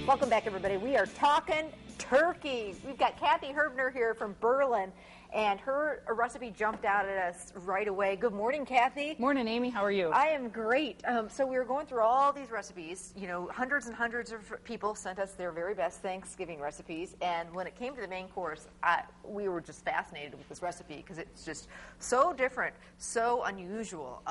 Welcome back, everybody. We are talking turkey. We've got Kathy Herbner here from Berlin, and her recipe jumped out at us right away. Good morning, Kathy. Morning, Amy. How are you? I am great. So we were going through all these recipes. You know, hundreds and hundreds of people sent us their very best Thanksgiving recipes, and when it came to the main course, we were just fascinated with this recipe because it's just so different, so unusual.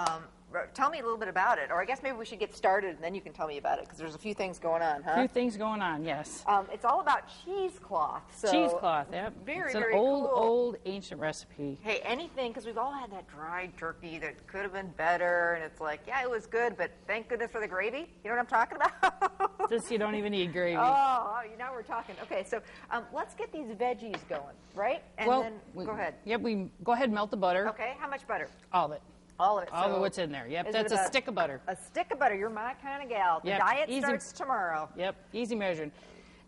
Tell me a little bit about it, or I guess maybe we should get started and then you can tell me about it because there's a few things going on, huh? A few things going on, yes. It's all about cheesecloth. So cheesecloth, yep. Very, it's very an old, cool. old ancient recipe. Hey, anything, because we've all had that dried turkey that could have been better, and it's like, yeah, it was good, but thank goodness for the gravy. You know what I'm talking about? This you don't even need gravy. Oh, now we're talking. Okay, so let's get these veggies going, right? And then, go ahead. Yep, we go ahead and melt the butter. Okay, how much butter? All of it. All of it. All of what's in there. Yep, that's a stick of butter. A stick of butter. You're my kind of gal. The diet starts tomorrow. Yep, easy measuring.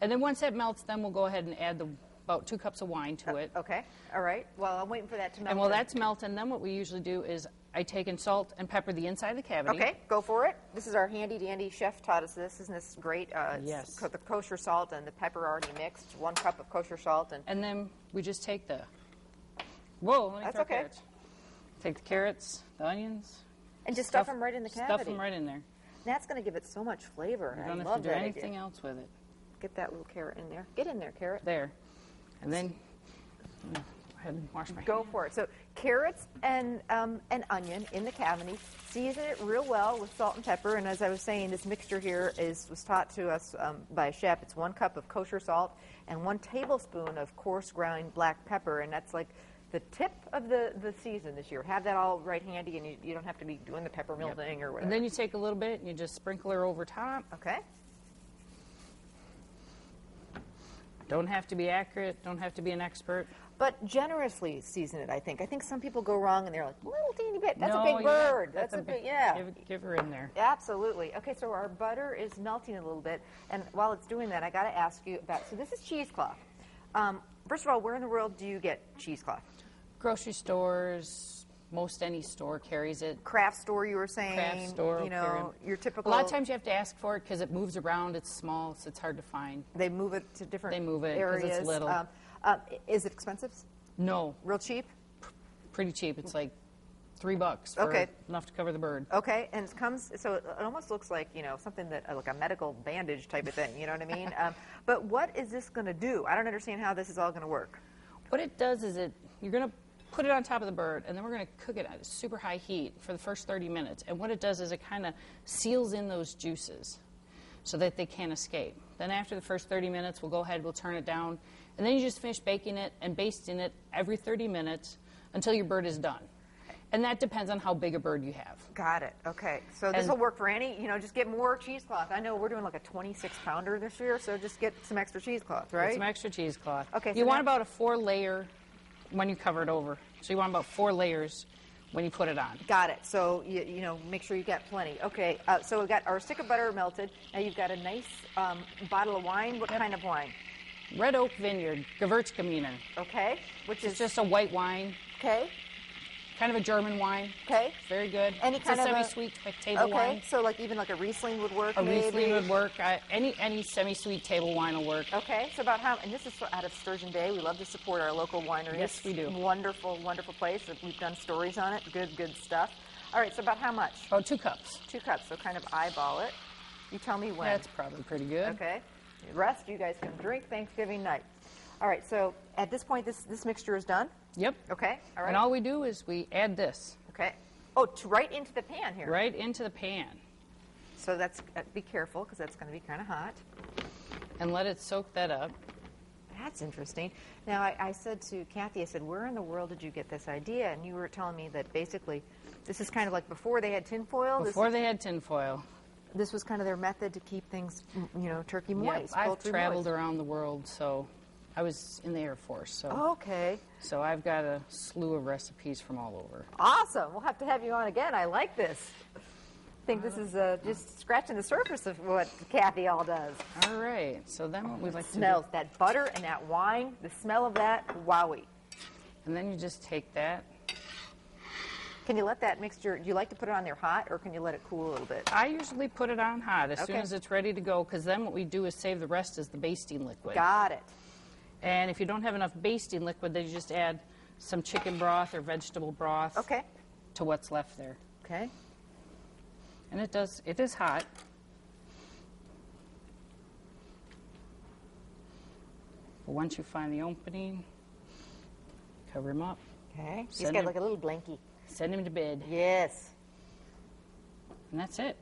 And then once that melts, then we'll go ahead and add about 2 cups of wine to it. Okay, all right. Well, I'm waiting for that to melt. And while that's melting, then what we usually do is I take and salt and pepper the inside of the cavity. Okay, go for it. This is our handy-dandy chef taught us this. Isn't this great? Yes. The kosher salt and the pepper already mixed. 1 cup of kosher salt. And then we just take the... Whoa, let me That's throw okay. carrots. Take the carrots, the onions. And just stuff them right in the cavity. Stuff them right in there. That's going to give it so much flavor. You don't I have love to do that anything idea. else with it. Get that little carrot in there. Get in there, carrot. There. And then go ahead and wash my Go hands. for it. So carrots and onion in the cavity. Season it real well with salt and pepper. And as I was saying, this mixture here was taught to us by a chef. It's 1 cup of kosher salt and 1 tablespoon of coarse ground black pepper. And that's like the tip of the season this year. Have that all right handy, and you don't have to be doing the pepper melting or whatever. And then you take a little bit and you just sprinkle her over top. Okay. Don't have to be accurate. Don't have to be an expert. But generously season it, I think. I think some people go wrong and they're like, little teeny bit. That's No, a big bird. That's a big, yeah. Give her in there. Absolutely. Okay, so our butter is melting a little bit. And while it's doing that, I got to ask you about, so this is cheesecloth. First of all, where in the world do you get cheesecloth? Grocery stores, most any store carries it. Craft store, you were saying. Craft store. You know, your typical. A lot of times you have to ask for it because it moves around. It's small, so it's hard to find. They move it to different areas. They move it because it's little. Is it expensive? No. Real cheap? Pretty cheap. It's like $3 for enough to cover the bird. Okay, and it comes, so it almost looks like, you know, something that, like a medical bandage type of thing, you know what I mean? But what is this going to do? I don't understand how this is all going to work. What it does is you're going to put it on top of the bird, and then we're going to cook it at a super high heat for the first 30 minutes. And what it does is it kind of seals in those juices so that they can't escape. Then after the first 30 minutes, we'll go ahead, we'll turn it down, and then you just finish baking it and basting it every 30 minutes until your bird is done. And that depends on how big a bird you have. Got it. Okay. So this will work for any, you know, just get more cheesecloth. I know we're doing like a 26-pounder this year, so just get some extra cheesecloth, right? Get some extra cheesecloth. Okay. So you want about a 4-layer when you cover it over. So you want about 4 layers when you put it on. Got it. So, you know, make sure you got plenty. Okay. So we've got our stick of butter melted. Now you've got a nice bottle of wine. What kind of wine? Red Oak Vineyard, Gewürztraminer. Okay. Which is just a white wine. Okay. Kind of a German wine. Okay. Very good. Any kind of semi-sweet table wine. Okay, so like even like a Riesling would work, Riesling would work. Any semi-sweet table wine will work. Okay, so about how, and this is out of Sturgeon Bay. We love to support our local wineries. Yes, we do. Wonderful, wonderful place. We've done stories on it. Good stuff. All right, so about how much? Oh, 2 cups. 2 cups, so kind of eyeball it. You tell me when. That's probably pretty good. Okay. The rest you guys can drink Thanksgiving night. All right, so at this point, this mixture is done? Yep. Okay, all right. And all we do is we add this. Okay. Oh, right into the pan here. Right into the pan. So that's, be careful, because that's going to be kind of hot. And let it soak that up. That's interesting. Now, I said to Kathy, I said, where in the world did you get this idea? And you were telling me that basically this is kind of like before they had tinfoil? Before they had tinfoil. This was kind of their method to keep things, you know, turkey moist. Yep, I've traveled around the world, so I was in the Air Force. So okay. So I've got a slew of recipes from all over. Awesome. We'll have to have you on again. I like this. I think this is just scratching the surface of what Kathy all does. All right. So then what we like to do... Smells, that butter and that wine, the smell of that, wowie. And then you just take that Can you let that mixture, do you like to put it on there hot, or can you let it cool a little bit? I usually put it on hot as soon Okay. as it's ready to go, because then what we do is save the rest as the basting liquid. Got it. And if you don't have enough basting liquid, then you just add some chicken broth or vegetable broth Okay. to what's left there. Okay. And it is hot. But once you find the opening, cover him up, Okay. He's Send got him- like a little blankie. send him to bed, Yes. and that's it.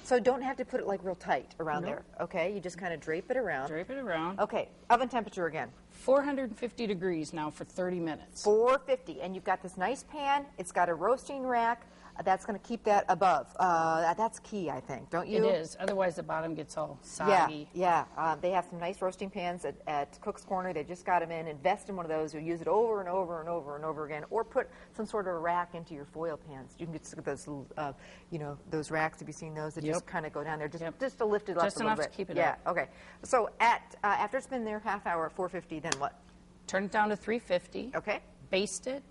So don't have to put it like real tight around Nope. there. Okay. You just kind of drape it around. Drape it around. Okay. Oven temperature again. 450 degrees now for 30 minutes. 450, and you've got this nice pan. It's got a roasting rack. That's going to keep that above. That's key, I think, don't you? It is. Otherwise, the bottom gets all Yeah, soggy. yeah. They have some nice roasting pans at Cook's Corner. They just got them in. Invest in one of those. You'll use it over and over and over and over again, or put some sort of a rack into your foil pans. You can get those little, those racks. Have you seen those that Yep. just kind of go down there, just Yep. just to lift it up Just a little enough bit? to keep it yeah. up. Okay. So after it's been there half hour at 450, then what? Turn it down to 350. Okay. Baste it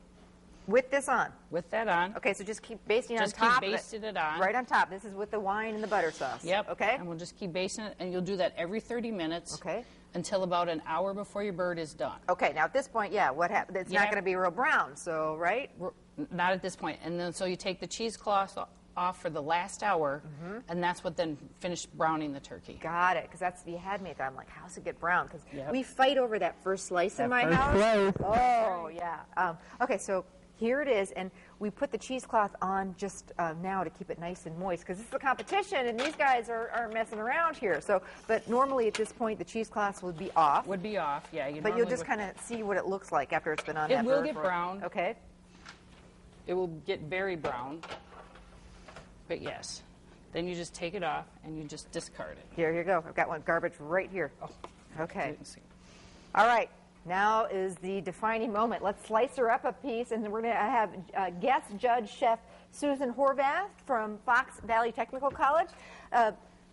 With this on. with that on. Okay, so just keep basting Just on keep top basting of it. it on. Right on top. This is with the wine and the butter sauce. Yep. Okay. And we'll just keep basting it, and you'll do that every 30 minutes. Okay. Until about an hour before your bird is done. Okay, now at this point, yeah, what happens? It's You not have- going to be real brown, so, right? Not at this point. And then so you take the cheesecloth off for the last hour, and that's what then finished browning the turkey. Got it, because that's, you had me at that. I'm like, how's it get brown? Because Yep. we fight over that first slice in That my first house. slice. Oh, yeah. Okay, so here it is, and we put the cheesecloth on just now to keep it nice and moist, because this is a competition, and these guys are messing around here. So, but normally at this point, the cheesecloth would be off. Would be off, yeah. You But you'll normally just would- kind of see what it looks like after it's been on It that will bird get for- brown. Okay. It will get very brown. But yes. Then you just take it off and you just discard it. Here you go. I've got one garbage right here. Oh, Okay. didn't see. All right. Now is the defining moment. Let's slice her up a piece, and we're going to have guest judge chef Susan Horvath from Fox Valley Technical College.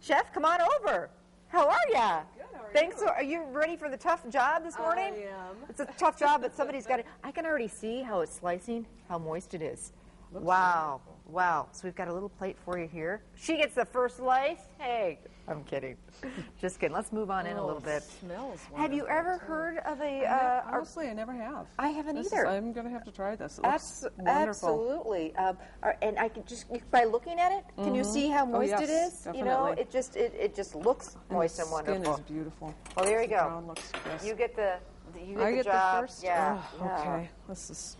Chef, come on over. How are ya? Good, how are Thanks. you? Are you ready for the tough job this morning? I am. It's a tough job, but somebody's got it. I can already see how it's slicing, how moist it is. Wow. Wow. So we've got a little plate for you here. She gets the first slice. Hey, I'm kidding. Just kidding. Let's move on in a little bit. Smells Have you wonderful, ever too. heard of Honestly, I never have. I haven't This is- either. I'm going to have to try this. It looks wonderful. Absolutely. And I can just, by looking at it, can you see how moist it yes, is? You know, definitely. it just looks moist and the wonderful. skin is beautiful. Well, there you The go. brown looks crisp. You get the I get job. the first? Yeah. Oh, yeah. okay. This is...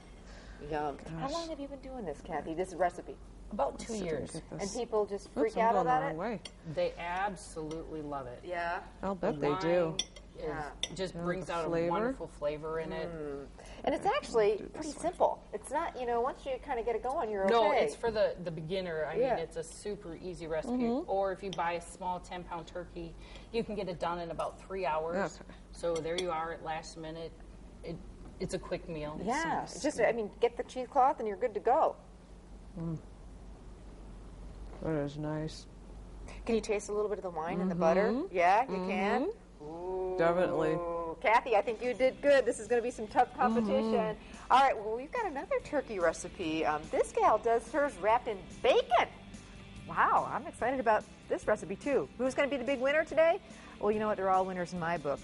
Yum. How Gosh. long have you been doing this, Kathy? This recipe? About 2 years. Get And this. people just Oops, freak I'm out going the about wrong it? way. They absolutely love it. Yeah. I'll bet The they do. wine Yeah. just Yeah, brings the out flavor. a wonderful flavor in it. And it's actually do this pretty one. simple. It's not, once you kind of get it going, you're No, okay. it's for the beginner. I Yeah. mean, it's a super easy recipe. Or if you buy a small 10-pound turkey, you can get it done in about 3 hours. Okay. So there you are at last minute. It's a quick meal. Yeah. Just, get the cheesecloth and you're good to go. That is nice. Can you taste a little bit of the wine and the butter? Yeah, you can? Definitely. Ooh, Kathy, I think you did good. This is going to be some tough competition. All right, well, we've got another turkey recipe. This gal does hers wrapped in bacon. Wow, I'm excited about this recipe, too. Who's going to be the big winner today? Well, you know what? They're all winners in my book.